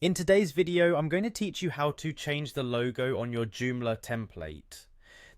In today's video, I'm going to teach you how to change the logo on your Joomla template.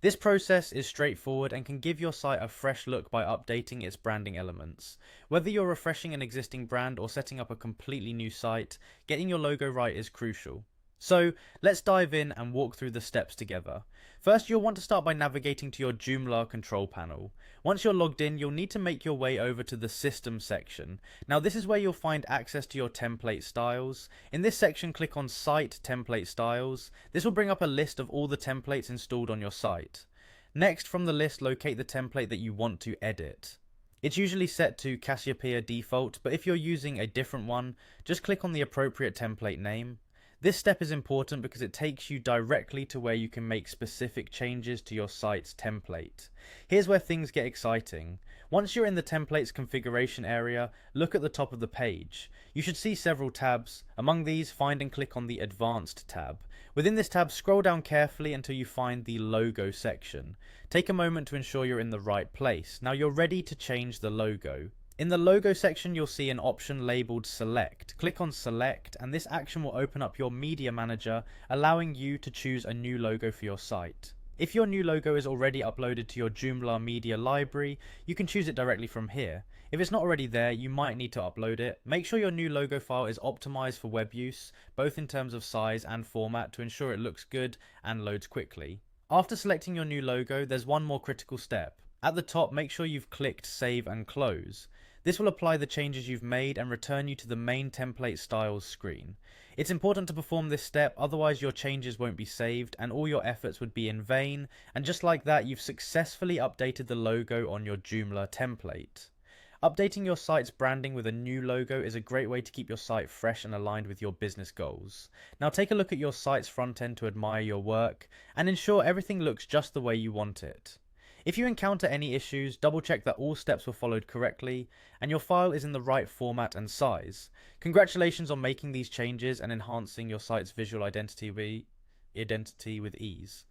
This process is straightforward and can give your site a fresh look by updating its branding elements. Whether you're refreshing an existing brand or setting up a completely new site, getting your logo right is crucial. So let's dive in and walk through the steps together. First, you'll want to start by navigating to your Joomla control panel. Once you're logged in, you'll need to make your way over to the System section. Now this is where you'll find access to your template styles. In this section, click on Site Template Styles. This will bring up a list of all the templates installed on your site. Next, from the list, locate the template that you want to edit. It's usually set to Cassiopeia default, but if you're using a different one, just click on the appropriate template name. This step is important because it takes you directly to where you can make specific changes to your site's template. Here's where things get exciting. Once you're in the templates configuration area, look at the top of the page. You should see several tabs. Among these, find and click on the Advanced tab. Within this tab, scroll down carefully until you find the Logo section. Take a moment to ensure you're in the right place. Now you're ready to change the logo. In the logo section, you'll see an option labeled Select. Click on Select and this action will open up your media manager, allowing you to choose a new logo for your site. If your new logo is already uploaded to your Joomla media library, you can choose it directly from here. If it's not already there, you might need to upload it. Make sure your new logo file is optimized for web use, both in terms of size and format, to ensure it looks good and loads quickly. After selecting your new logo, there's one more critical step. At the top, make sure you've clicked Save and Close. This will apply the changes you've made and return you to the main template styles screen. It's important to perform this step, otherwise your changes won't be saved and all your efforts would be in vain, and just like that, you've successfully updated the logo on your Joomla template. Updating your site's branding with a new logo is a great way to keep your site fresh and aligned with your business goals. Now take a look at your site's front end to admire your work and ensure everything looks just the way you want it. If you encounter any issues, double check that all steps were followed correctly and your file is in the right format and size. Congratulations on making these changes and enhancing your site's visual identity with ease.